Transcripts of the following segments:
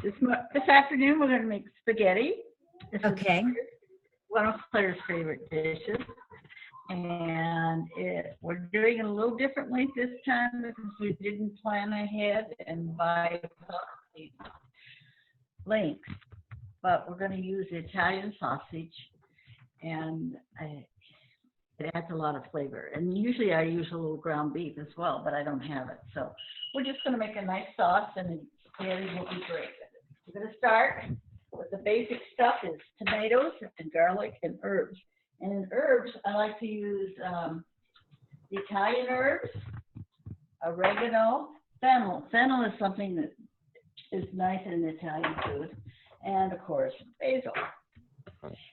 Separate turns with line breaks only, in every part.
This afternoon we're going to make spaghetti. This
Okay.
is one of Claire's favorite dishes. And we're doing it a little differently this time because we didn't plan ahead and buy sausage links. But we're going to use Italian sausage, and it adds a lot of flavor. And usually I use a little ground beef as well, but I don't have it. So we're just going to make a nice sauce, and the spaghetti will be great. We're going to start with the basic stuff is tomatoes and garlic and herbs. And in herbs, I like to use the Italian herbs, oregano, fennel. Fennel is something that is nice in Italian food. And of course, basil.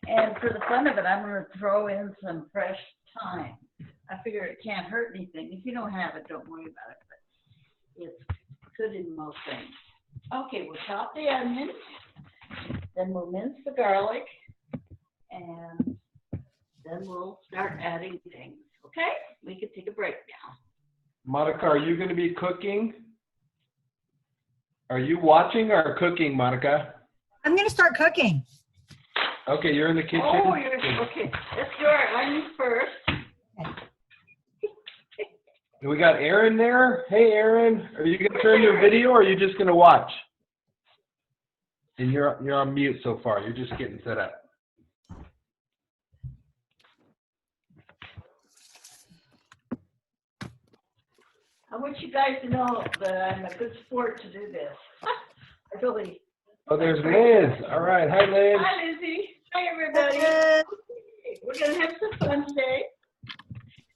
And for the fun of it, I'm going to throw in some fresh thyme. I figure it can't hurt anything. If you don't have it, don't worry about it. But it's good in most things. Okay, we'll chop the onions. Then we'll mince the garlic. And then we'll start adding things. Okay? We can take a break now.
Monica, are you going to be cooking? Are you watching or cooking, Monica?
I'm going to start cooking.
Okay, you're in the kitchen.
Oh, okay. Let's do our onions first.
And we got Aaron there. Hey, Aaron, are you going to turn your video or are you just going to watch? And you're on mute so far. You're just getting set up.
I want you guys to know that I'm a good sport to do this. I really.
Oh, there's Liz. All right. Hi, Liz.
Hi, Lizzie. Hi, everybody. We're going to have some fun today.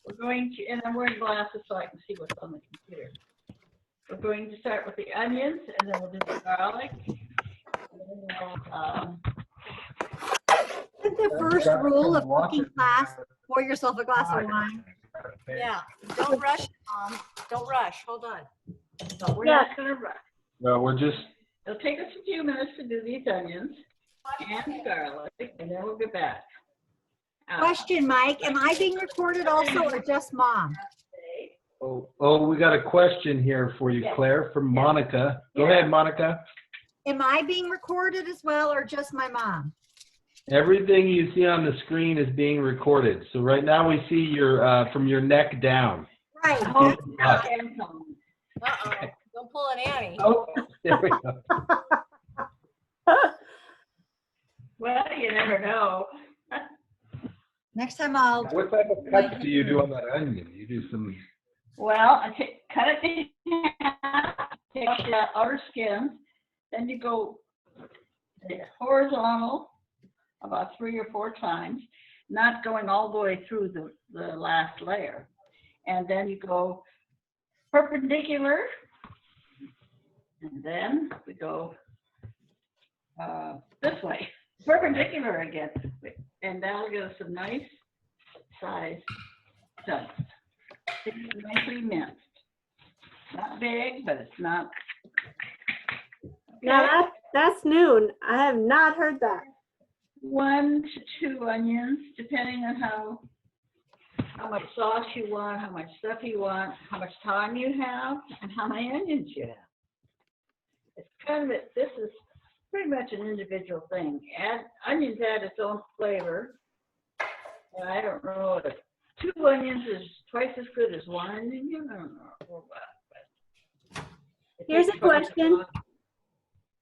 We're going to, and I'm wearing glasses so I can see what's on the computer. We're going to start with the onions, and then we'll do the garlic. And then
Isn't the first rule of cooking class, pour yourself a glass of wine?
Yeah, don't rush it, Mom. Don't rush. Hold on.
no, we're not going to rush.
No, we're just.
It'll take us a few minutes to do these onions and garlic, and then we'll get back.
Question, Mike, am I being recorded also or just Mom?
Oh, we got a question here for you, Claire, from Monica. Go ahead, Monica.
Am I being recorded as well or just my mom?
Everything you see on the screen is being recorded. So right now we see your from your neck down.
Right.
Oh,
Uh-oh. Don't pull an Annie.
Oh, there we go.
well, you never know.
Next time I'll.
What type of cuts do you do on that onion? You do some.
Well, I cut it in half, take off the outer skin, then you go horizontal about 3 or 4 times, not going all the way through the last layer. And then you go perpendicular, and then we go this way, perpendicular again. And that'll give us a nice size chunks. It's nicely minced. Not big, but it's not. Okay.
Now that's noon. I have not heard that.
1 to 2 onions, depending on how much sauce you want, how much stuff you want, how much time you have, and how many onions you have. It's kind of this is pretty much an individual thing. Onions add its own flavor. And I don't know if 2 onions is twice as good as 1 onion. I don't know or what. But
Here's a question.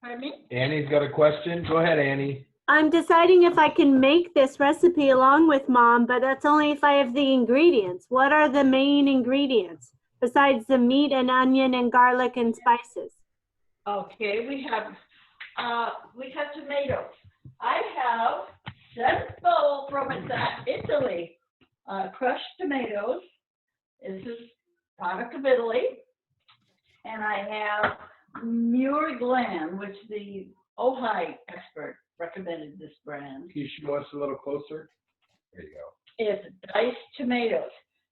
Pardon me?
Annie's got a question. Go ahead, Annie.
I'm deciding if I can make this recipe along with Mom, but that's only if I have the ingredients. What are the main ingredients besides the meat and onion and garlic and spices?
Okay, we have tomatoes. I have Senso from Italy, crushed tomatoes. This is product of Italy. And I have Muir Glen, which the Ojai expert recommended this brand.
Can you show us a little closer? There you go.
It's diced tomatoes.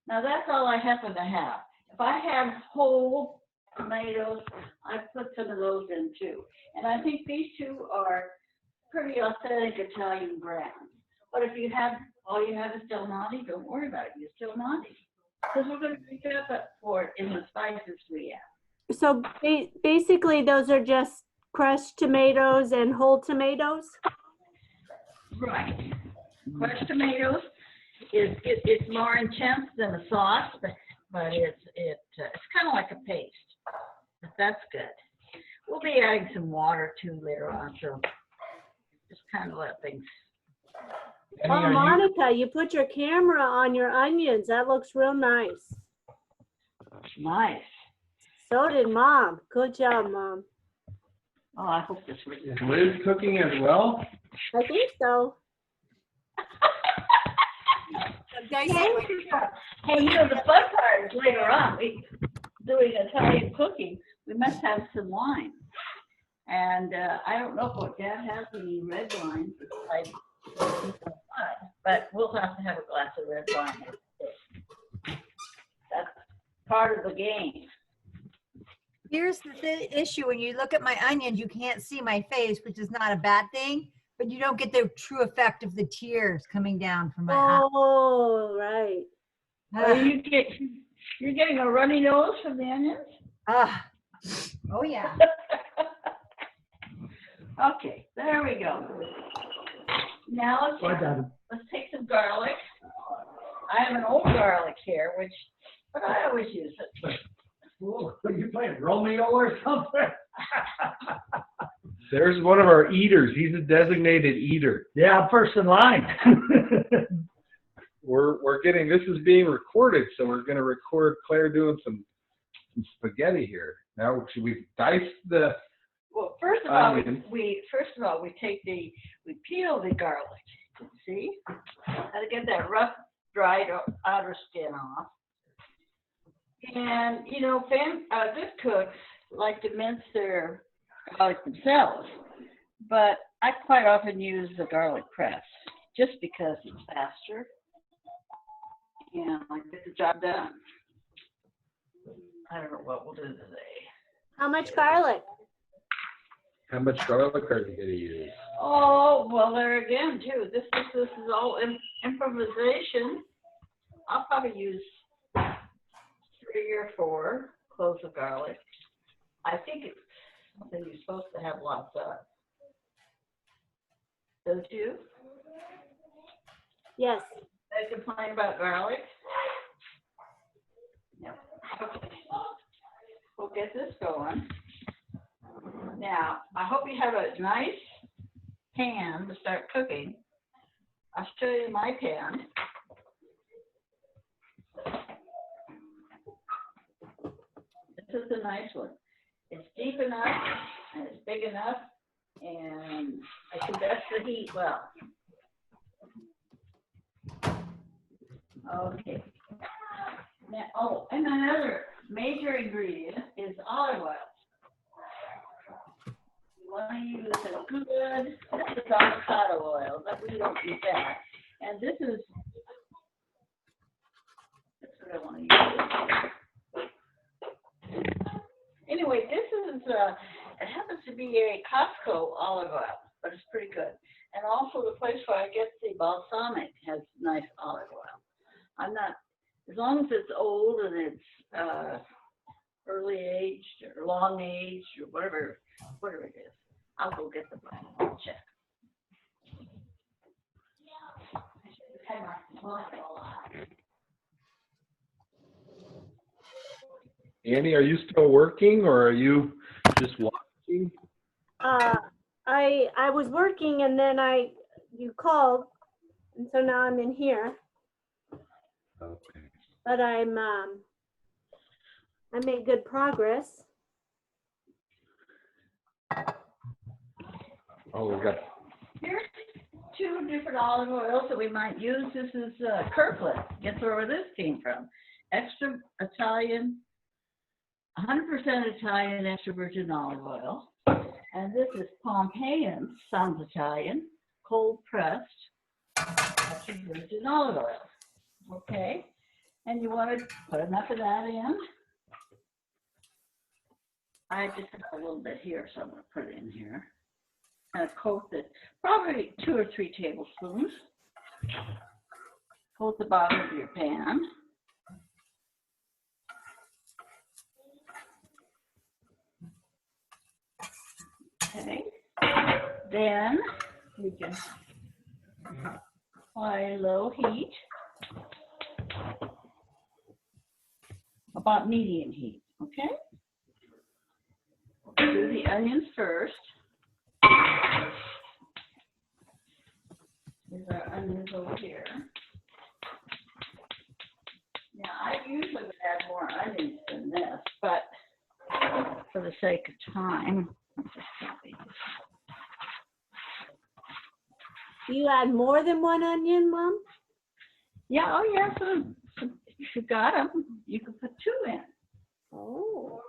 Now that's all I happen to have. If I have whole tomatoes, I put some of those in too. And I think these 2 are pretty authentic Italian brands. But if you have, all you have is Del Monte, don't worry about it. Use Del Monte. Because we're going to make it up for it in the spices we have.
So basically those are just crushed tomatoes and whole tomatoes?
Right. Crushed tomatoes it's more intense than a sauce, but it's kind of like a paste. But that's good. We'll be adding some water too later on, so just kind of let things.
Annie,
Oh,
are you-
Monica, you put your camera on your onions. That looks real nice.
Nice.
So did Mom. Good job, Mom.
Oh, I hope this was.
Is Liz cooking as well?
I think so.
Guys,
Hey, you know, the fun part is later on, we doing Italian cooking, we must have some wine. And I don't know if Dad has any red wine, but we'll have to have a glass of red wine. That's part of the game.
Here's the issue. When you look at my onions, you can't see my face, which is not a bad thing, but you don't get the true effect of the tears coming down from my eye.
Oh, right.
Are you're getting a runny nose from the onions?
Oh, yeah.
Okay, there we go. Now let's take some garlic. I have an old garlic here, but I always use it.
What are you playing, Romeo or something?
There's one of our eaters. He's a designated eater.
Yeah, I'm first in line.
We're getting, this is being recorded, so we're going to record Claire doing some spaghetti here. Now, should we dice the
Well, first of all,
onion?
we peel the garlic. See, gotta get that rough, dried outer skin off. And you know, good cooks like to mince their garlic themselves, but I quite often use the garlic press just because it's faster and I get the job done. I don't know what we'll do today.
How much garlic?
How much garlic are you going to use?
Oh, well, there again, too. This is all improvisation. I'll probably use 3 or 4 cloves of garlic. I think it's something you're supposed to have lots of. Don't you?
Yes.
I complain about garlic. Yep. Okay. We'll get this going. Now, I hope you have a nice pan to start cooking. I'll show you my pan. This is a nice one. It's deep enough and it's big enough, and I conduct the heat well. Okay. Now, and another major ingredient is olive oil. You want to use a good, this is avocado oil, but we don't use that. And this is what I want to use. Anyway, this is, it happens to be a Costco olive oil, but it's pretty good. And also the place where I get the balsamic has nice olive oil. I'm not, as long as it's old and it's early aged or long aged or whatever it is, I'll go get the bottle. I'll check.
Annie, are you still working or are you just watching?
I was working and then you called, and so now I'm in here.
Okay.
But I made good progress.
Oh, we got.
Here's 2 different olive oils that we might use. This is Kirkland. Guess where this came from? Extra Italian, 100% Italian extra virgin olive oil. And this is Pompeian, sounds Italian, cold pressed extra virgin olive oil. Okay? And you want to put enough of that in. I just have a little bit here, so I'm going to put it in here. And coat it, probably 2 or 3 tablespoons. Coat the bottom of your pan. Then we can apply low heat, about medium heat, okay? Do the onions first. These are onions over here. Now, I usually would add more onions than this, but for the sake of time, I'll just copy this.
Do you add more than one onion, Mom?
Yeah, oh yeah, so if you got them, you could put 2 in.
Oh.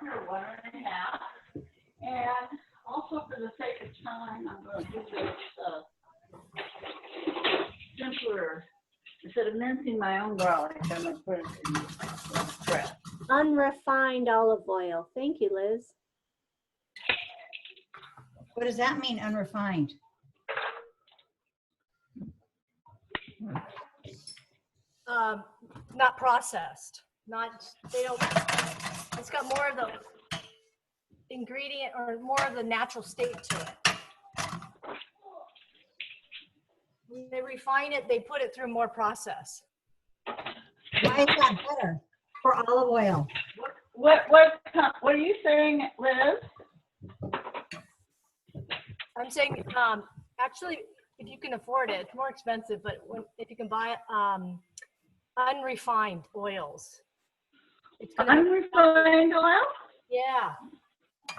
Or 1.5. And also for the sake of time, I'm going to do this simpler. Instead of mincing my own garlic, I'm going to put it in the press.
Unrefined olive oil. Thank you, Liz.
What does that mean, unrefined?
Not processed, they don't, it's got more of the ingredient or more of the natural state to it. When they refine it, they put it through more process.
Why is that better for olive oil?
What are you saying, Liz?
I'm saying, actually, if you can afford it, it's more expensive, but if you can buy unrefined oils. It's gonna be,
Unrefined oil?
yeah,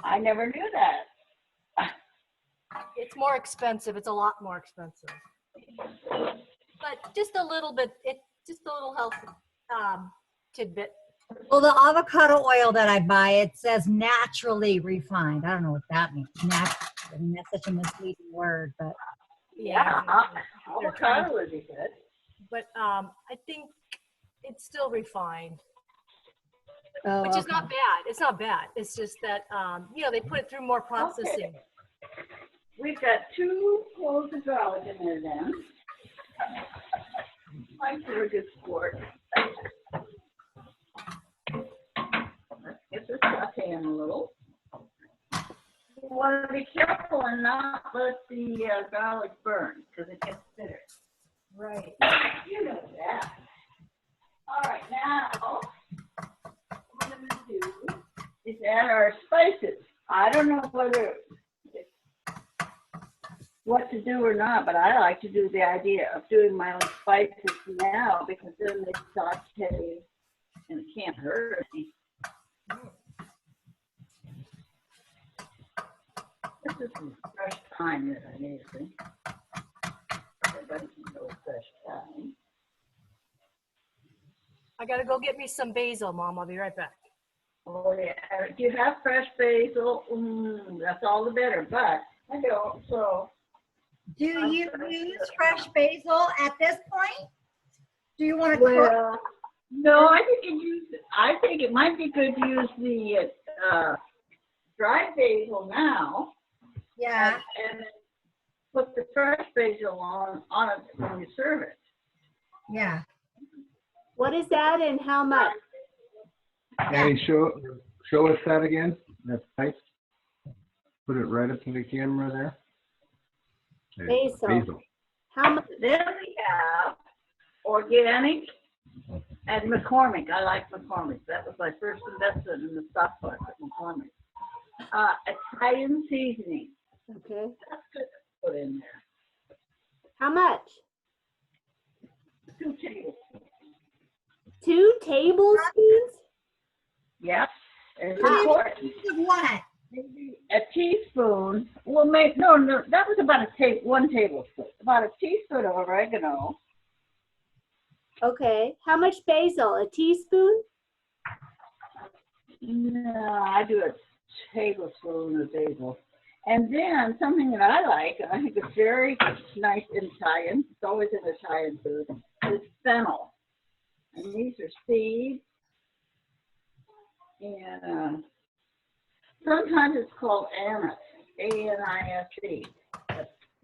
I never knew that.
it's more expensive. It's a lot more expensive. But just a little bit, it's just a little health tidbit.
Well, the avocado oil that I buy, it says naturally refined. I don't know what that means. Natural. I mean, that's such a misleading word, but
Yeah,
They're trying-
avocado would be good.
But I think it's still refined,
oh,
which is
okay.
not bad. It's not bad. It's just that, they put it through more processing.
We've got 2 cloves of garlic in there then. Like for a good sport. Let's get this sauteing a little. You want to be careful and not let the garlic burn because it gets bitter.
Right.
You know that. All right, now what I'm going to do is add our spices. I don't know what to do or not, but I like to do the idea of doing my own spices now because then they saute and it can't hurt me. This is some fresh thyme that I'm using. Everybody can know fresh thyme.
I gotta go get me some basil, Mom. I'll be right back.
Oh yeah, if you have fresh basil, that's all the better, but I don't, so.
Do you use fresh basil at this point? Do you want to cook?
Well, no, I think it might be good to use the dried basil now.
Yeah.
And put the fresh basil on it when you serve it.
Yeah.
What is that and how much?
Annie, show us that again. That's nice. Put it right up to the camera there.
Basil. How much?
Then we have organic and McCormick. I like McCormick. That was my first investment in the stock market, McCormick. Italian seasoning.
Okay.
That's good to put in there.
How much?
2 tablespoons.
2 tablespoons?
Yep. It's
How
important.
What?
Maybe a teaspoon. Well, no, that was about 1 tablespoon. About a teaspoon of oregano.
Okay. How much basil? A teaspoon?
No, I do a tablespoon of basil. And then something that I think it's very nice in Italian. It's always in Italian food. Is fennel. And these are seeds. And sometimes it's called anise. A-N-I-S-E.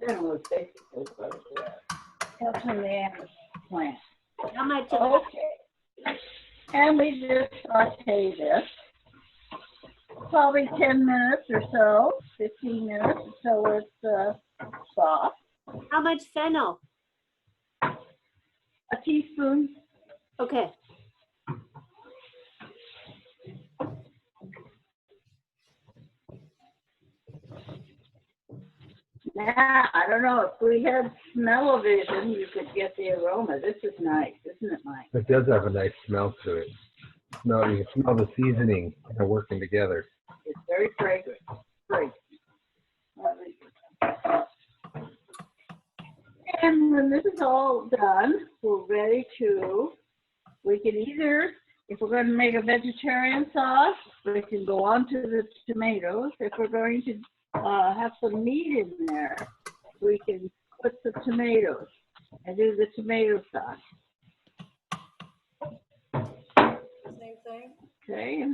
Fennel is basically what it is. Comes from the anise plant.
How much of that?
Okay. And we just saute this. probably 10 minutes or so, 15 minutes until it's soft.
How much fennel?
A teaspoon.
Okay.
Now, I don't know, if we had smell-o-vision, you could get the aroma. This is nice, isn't it, Mike?
It does have a nice smell to it. No, you can smell the seasoning kind of working together.
It's very fragrant. Fragrant. And when this is all done, we're ready to, we can either, if we're going to make a vegetarian sauce, we can go on to the tomatoes. If we're going to have some meat in there, we can put the tomatoes and do the tomato sauce.
Same thing.
Okay.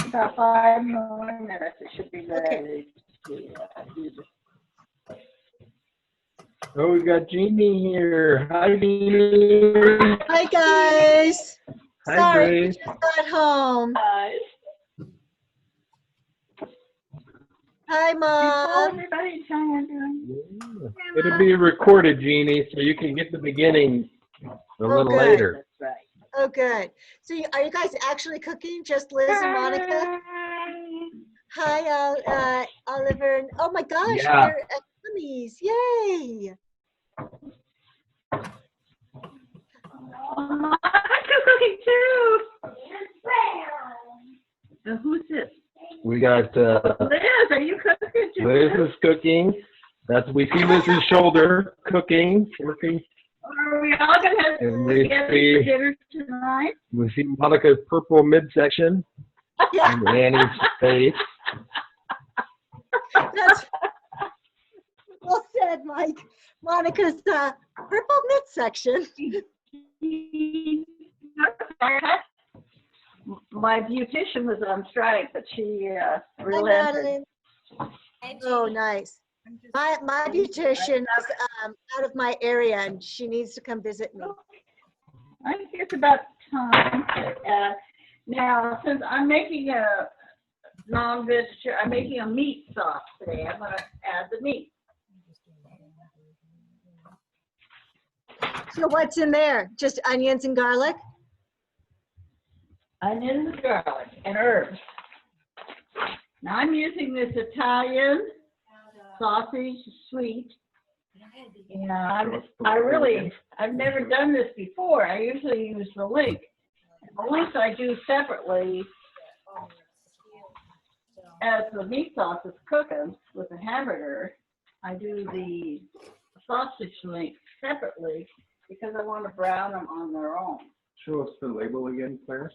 About 5 more minutes, it should be ready to do this.
Oh, we got Jeanie here. Hi, Jeanie.
Hi guys.
Hi,
Sorry, we
Grace.
just got home. Hi,
Before
Mom.
everybody trying to
Yeah. It'll be recorded, Jeanie, so you can get the beginning a little
good.
later.
That's right.
Oh, good. So, are you guys actually cooking? Just Liz and Monica? Hi, Oliver. And, oh my gosh,
Yeah.
they're enemies. Yay!
I'm cooking too. So who's this?
We got
Liz, are you cooking too?
Liz is cooking. We see Liz's shoulder cooking, working.
Are we all gonna have
And we
together
see-
for dinner tonight?
We see Monica's purple midsection
Yeah,
and Annie's face.
that's well said, Mike. Monica's purple midsection.
My beautician was on strike, but she
Hi,
relented.
Madeline. Oh, nice. My beautician is out of my area, and she needs to come visit me.
I think it's about time. Now, since I'm making a non-vegetarian, I'm making a meat sauce today. I'm going to add the meat.
So what's in there? Just onions and garlic?
Onions, garlic, and herbs. Now I'm using this Italian sausage sweet. And I've never done this before. I usually use the link. The links I do separately as the meat sauce is cooking with the hamburger. I do the sausage link separately because I want to brown them on their own.
Show us the label again, Claire.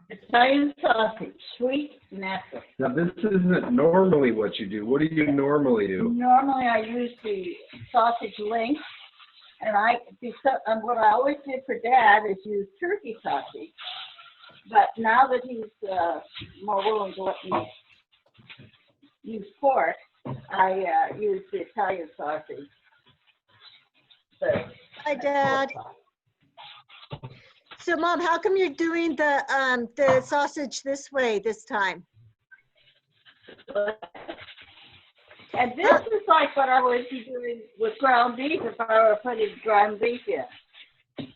Italian sausage, sweet, natural.
Now, this isn't normally what you do. What do you normally do?
Normally I use the sausage link, and what I always did for Dad is use turkey sausage. But now that he's more willing to let me use pork, I use the Italian sausage.
Hi, Dad. So, Mom, how come you're doing the sausage this way this time?
And this is like what I would be doing with ground beef if I were putting ground beef in.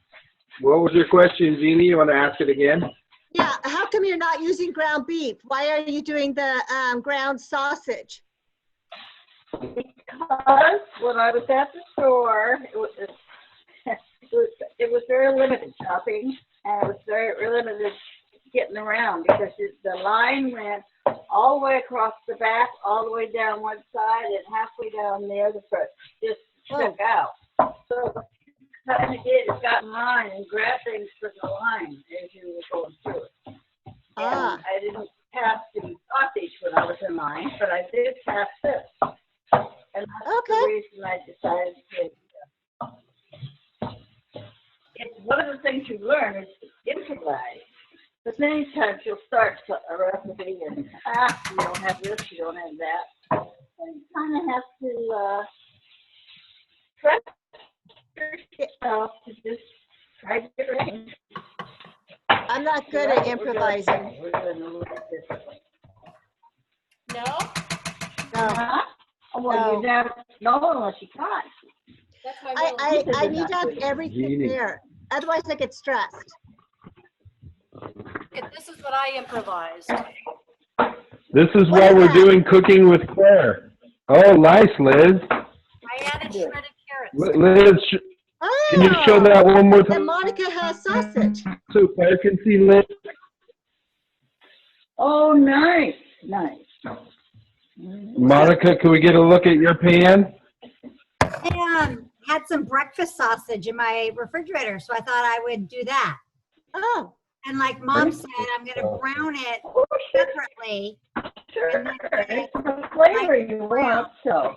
What was your question, Jeanie? You want to ask it again?
Yeah, how come you're not using ground beef? Why are you doing the ground sausage?
Because when I was at the store, it was very limited shopping, and it was very limited getting around because the line went all the way across the back, all the way down one side, and halfway down the other side. Just stuck out. So kind of did is got in line and grab things from the line as you were going through it.
Ah.
And I didn't pass the sausage when I was in line, but I did pass this. And that's the reason I decided to. It's one of the things you learn is to improvise. But many times you'll start a recipe and you don't have this, you don't have that. And you kind of have to trust yourself to just Try to arrange.
I'm not good at improvising.
We're doing a little bit differently.
No?
No.
Huh? Oh, well, you never know unless you try.
That's my middle.
I need to have everything
Jeanie.
there. Otherwise I get stressed.
Okay, this is what I improvised.
This is
What
why
is
we're
that?
doing Cooking with Claire. Oh, nice, Liz.
I added shredded carrots.
Liz, can you show that one more
Then
time
Monica has sausage.
so Claire can see Liz?
Oh, nice, nice.
Monica, can we get a look at your pan?
I had some breakfast sausage in my refrigerator, so I thought I would do that.
Oh,
And like Mom said, I'm gonna brown it
Oh, sure,
separately.
sure.
And then
It's the flavor you want, so.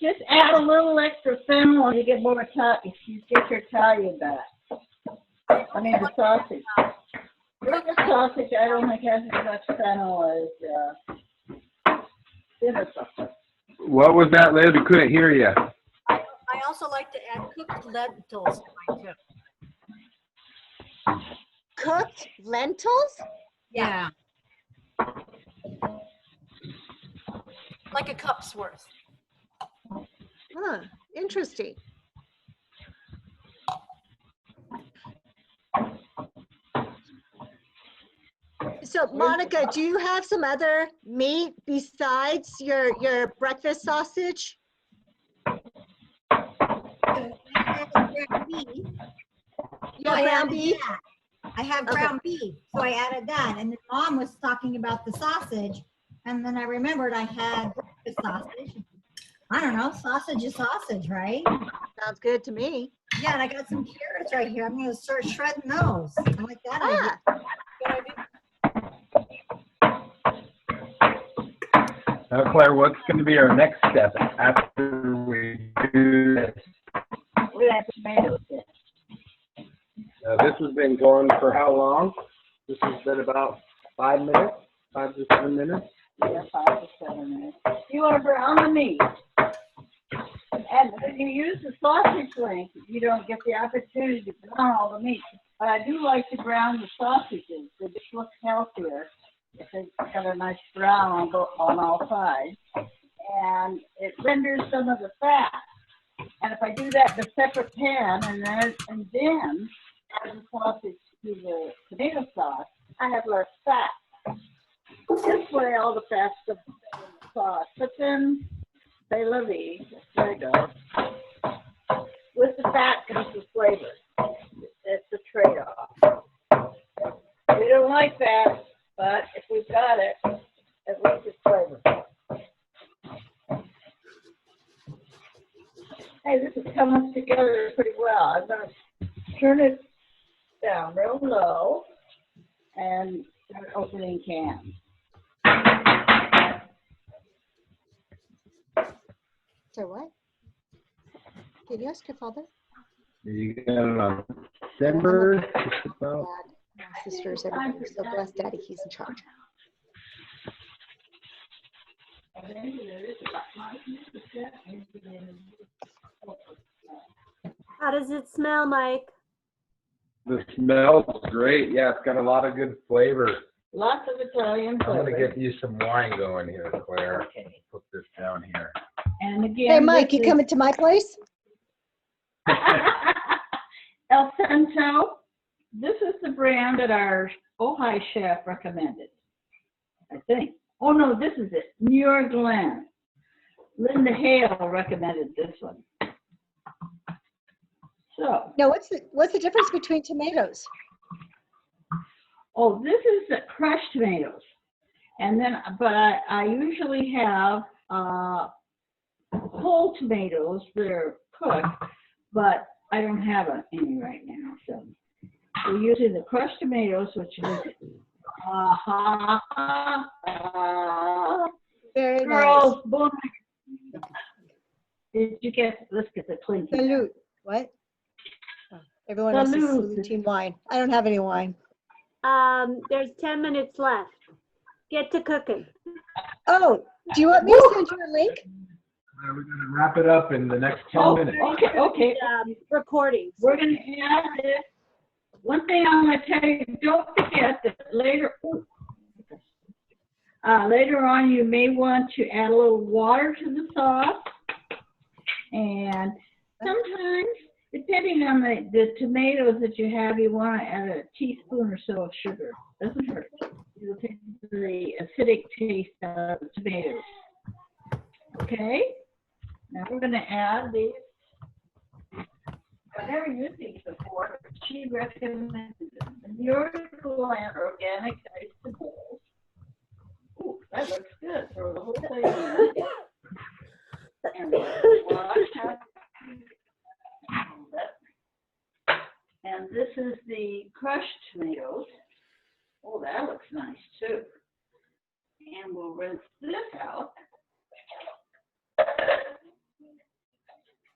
Just add a little extra fennel and you get more if you get your Italian back. I mean, the sausage. The sausage, I don't think has as much fennel as, dinner sausage.
What was that, Liz? We couldn't hear you.
I also like to add cooked lentils to mine too.
cooked lentils?
Yeah.
Like a cup's worth.
Huh, interesting. So Monica, do you have some other meat besides your breakfast sausage?
I have ground beef.
Your
I
ground
added
beef?
that. I have
Okay.
ground beef, so I added that. And then Mom was talking about the sausage, and then I remembered I had breakfast sausage. I don't know, sausage is sausage, right?
Sounds good to me.
Yeah, and I got some carrots right here. I'm gonna start shredding those. I like that idea.
Ah,
Good idea.
Now, Claire, what's going to be our next step after we do this?
We have tomatoes in.
This has been going for how long? This has been about 5 minutes, 5 to 7 minutes.
Yeah, 5 to 7 minutes. You want to brown the meat. And when you use the sausage link, you don't get the opportunity to brown all the meat. But I do like to brown the sausages. They just look healthier if they've got a nice brown on all sides. And it renders some of the fat. And if I do that in a separate pan and then add the sausage to the tomato sauce, I have less fat. This way all the fat's in the sauce. But then they love these. There you go. With the fat comes the flavor. It's a trade-off. We don't like that, but if we've got it, at least it's flavor. Hey, this is coming together pretty well. I'm going to turn it down real low and start opening cans.
so what? Can you ask your father?
You got it on December. Just about.
Dad, my sisters, everybody. We're so blessed, Daddy. He's in charge.
How does it smell, Mike?
The smell's great. Yeah, it's got a lot of good flavor.
Lots of Italian
I'm going
flavor.
to get you some wine going here, Claire.
Okay.
Put this down here.
And again,
Hey, Mike,
this
you coming to my place?
El Santo, this is the brand that our Ojai chef recommended, I think. Oh, no, this is it. Muir Glen. Linda Hale recommended this one. So,
No, what's the difference between tomatoes?
oh, this is the crushed tomatoes. And then, but I usually have whole tomatoes that are cooked, but I don't have any right now. So we're using the crushed tomatoes, which is
Very
girls, boom. Did you get? Let's get the clinky.
nice. Salute. What? Oh, everyone else is
Salute.
saluting wine. I don't have any wine.
There's 10 minutes left. Get to cooking.
Oh, do you want me to send you a link?
We're going to wrap it up in the next 10
Oh,
minutes.
okay.
Recordings.
We're gonna add this. One thing I'm gonna tell you, don't forget that later on, you may want to add a little water to the sauce. And sometimes, depending on the tomatoes that you have, you want to add a teaspoon or so of sugar. Doesn't hurt. It'll take the acidic taste out of the tomatoes. Okay? Now we're gonna add these. I've never used these before. She recommended them. The Oregano organic vegetables. Ooh, that looks good. Throw the whole thing in. And wash out. And this is the crushed tomatoes. Oh, that looks nice too. And we'll rinse this out.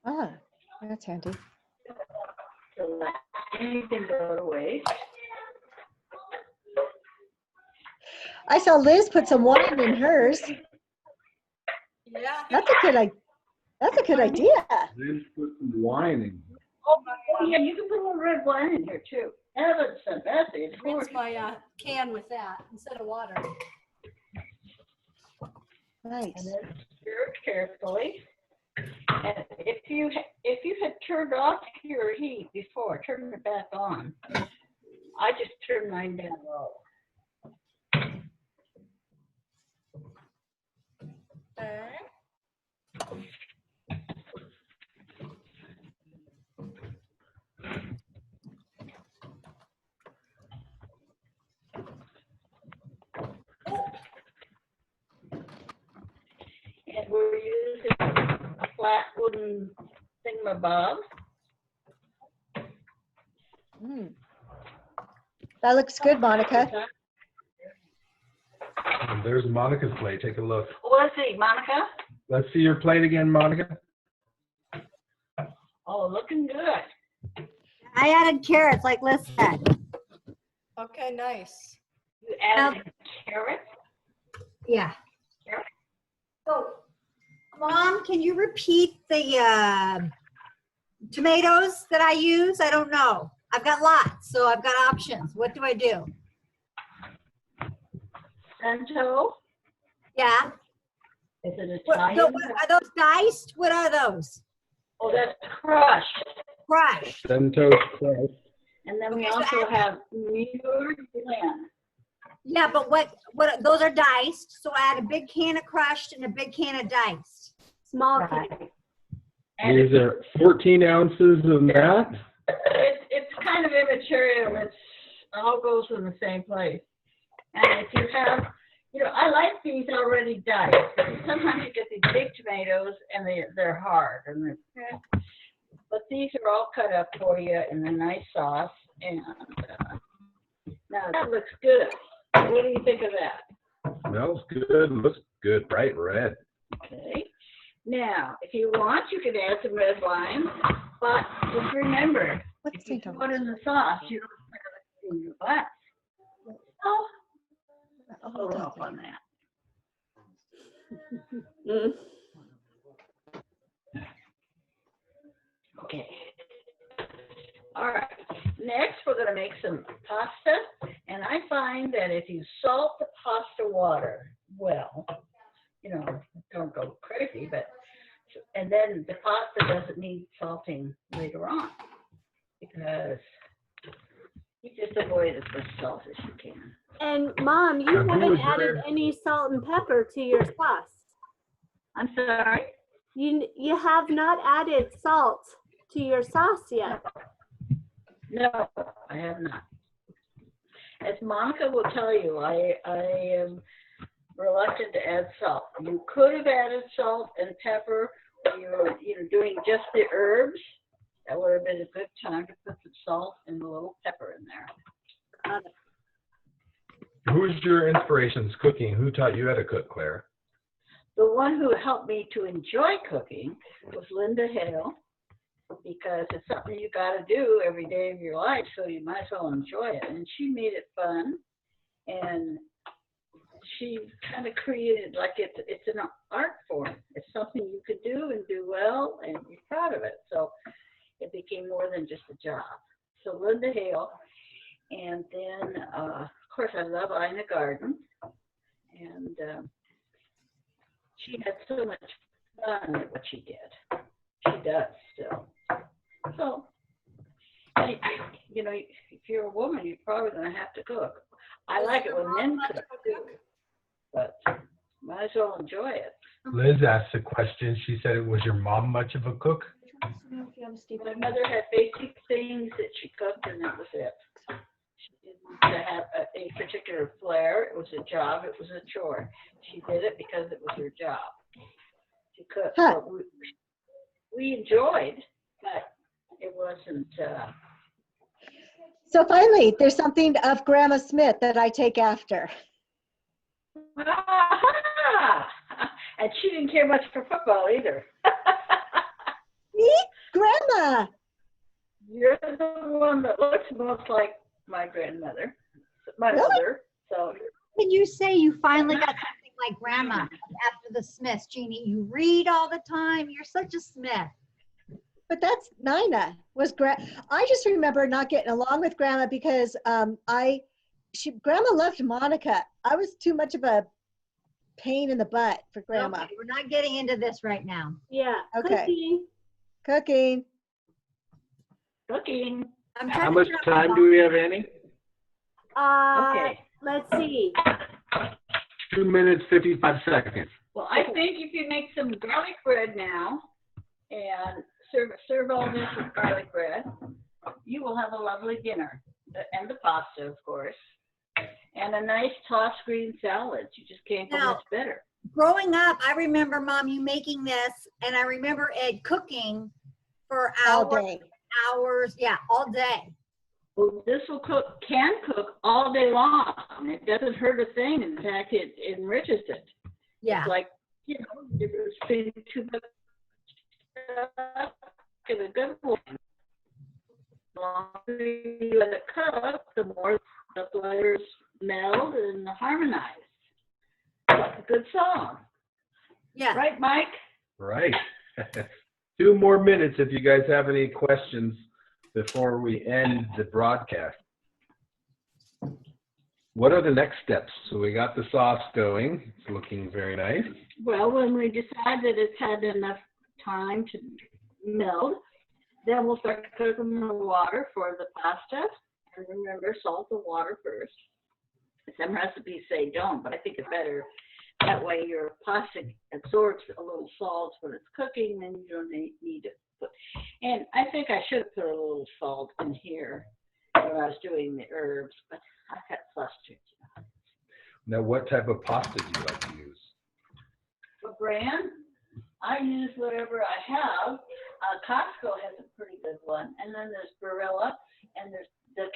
Ah, that's handy.
So let anything go to waste.
I saw Liz put some wine in hers.
Yeah.
That's a good idea.
Liz put some wine in.
Oh, yeah, you can put a little red wine in here too. That's fantastic. It's
Rinse
gorgeous.
my can with that instead of water.
Nice.
And then stir it carefully. And if you had turned off your heat before, turn it back on. I just turned mine down low.
Okay.
And we're using a flat wooden thingamabob.
Mm. That looks good, Monica.
There's Monica's plate. Take a look.
Oh, let's see, Monica.
Let's see your plate again, Monica.
Oh, looking good.
I added carrots, like Liz said.
Okay, nice.
You added carrots.
Yeah. So, Mom, can you repeat the tomatoes that I use? I don't know. I've got lots, so I've got options. What do I do?
Santo.
Yeah.
Is it
What,
Italian?
are those diced? What are those?
Oh, that's crushed.
Crushed.
Santos crust.
And then we
Okay, so
also have New York blend.
Yeah, but what those are diced. So I add a big can of crushed and a big can of diced.
Small can.
Right. And
Is there 14 ounces of that?
it's kind of immaterial. It's all goes in the same place. And if you have, I like these already diced. Sometimes you get these big tomatoes and they're hard. But these are all cut up for you in a nice sauce. And now that looks good. What do you think of that?
Smells good. Looks good. Bright red.
Okay. Now, if you want, you can add some red wine. But just remember,
What's
if you
St.
put
Thomas?
in the sauce, you don't put it in your glass. Oh, hold off on that.
Mm.
Okay. All right. Next, we're going to make some pasta. And I find that if you salt the pasta water well, don't go crazy, and then the pasta doesn't need salting later on because you just avoid as much salt as you can.
And Mom, you
Now, who
haven't
was
added
there?
any salt and pepper to your sauce.
I'm sorry?
You have not added salt to your sauce yet.
No, I have not. As Monica will tell you, I am reluctant to add salt. You could have added salt and pepper when you were doing just the herbs. That would have been a good time to put some salt and a little pepper in there.
Who's your inspirations cooking? Who taught you how to cook, Claire?
The one who helped me to enjoy cooking was Linda Hale, because it's something you got to do every day of your life, so you might as well enjoy it. And she made it fun, and she kind of created like it's an art form. It's something you could do and do well, and you're proud of it. So it became more than just a job. So Linda Hale, and then, of course, I love Ina Garden, and she had so much fun at what she did. She does still. So, you know, if you're a woman, you're probably going to have to cook. I like it when men cook too, but might as well enjoy it.
Liz asked a question. She said, was your mom much of a cook?
My mother had basic things that she cooked, and that was it. She didn't have a particular flair. It was a job. It was a chore. She did it because it was her job to cook.
Huh.
But we enjoyed, but it wasn't.
So finally, there's something of Grandma Smith that I take after.
And she didn't care much for football either.
Me? Grandma.
You're the one that looks most like my grandmother, my
Really?
mother. So
When you say you finally got something like Grandma after the Smiths, Jeanie, you read all the time. You're such a Smith.
But that's Nina was I just remember not getting along with Grandma because Grandma loved Monica. I was too much of a pain in the butt for Grandma.
Okay, we're not getting into this right now.
Yeah.
Okay. Cooking.
cooking.
I'm
How
trying
much
to figure out
time do we have, Annie?
Okay.
Let's see.
2 minutes, 55 seconds.
Well, I think if you make some garlic bread now and serve all this with garlic bread, you will have a lovely dinner. And the pasta, of course. And a nice tossed green salad. You just can't get
Now,
much better.
growing up, I remember Mom, you making this, and I remember Ed cooking for
All
hours,
day.
yeah, all day.
Well, this can cook all day long. It doesn't hurt a thing. In fact, it enriches it.
Yeah.
It's like, you know, if it's feeding too much in a good one. The longer you let it cook, the more the flavors meld and harmonize. Like a good song.
Yeah.
Right, Mike?
Right. 2 more minutes if you guys have any questions before we end the broadcast. What are the next steps? So we got the sauce going. It's looking very nice.
Well, when we decide that it's had enough time to meld, then we'll start cooking the water for the pasta. And remember, salt the water first. Some recipes say don't, but I think it's better. That way your pasta absorbs a little salt when it's cooking, then you don't need to put. And I think I should have put a little salt in here when I was doing the herbs, but I got flustered.
Now, what type of pasta do you like to use?
For brand, I use whatever I have. Costco has a pretty good one, and then there's Barilla, and there's the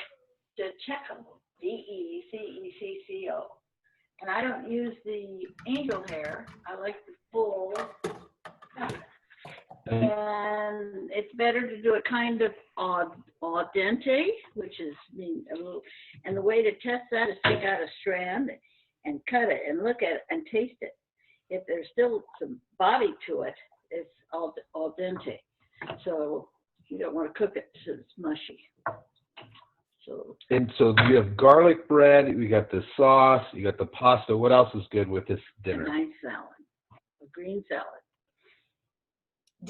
Dececco, Dececco. And I don't use the angel hair. I like the full. And it's better to do it kind of al dente, which is a little. And the way to test that is take out a strand and cut it and look at it and taste it. If there's still some body to it, it's al dente. So you don't want to cook it so it's mushy.
And so you have garlic bread, we got the sauce, you got the pasta. What else is good with this dinner?
A nice salad, a green salad.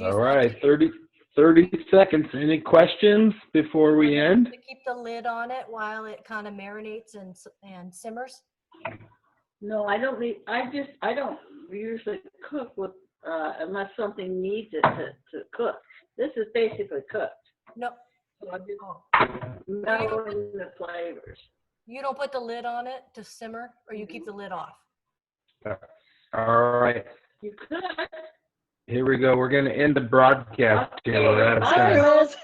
All right, 30 seconds. Any questions before we end?
To keep the lid on it while it kind of marinates and simmers?
No, I don't need. I don't usually cook with unless something needs it to cook. This is basically cooked.
No.
So I'm just mellowing the flavors.
You don't put the lid on it to simmer, or you keep the lid off?
All right,
You could.
here we go. We're going to end the broadcast here. We're out of
Okay.
time.
Hi, Liz.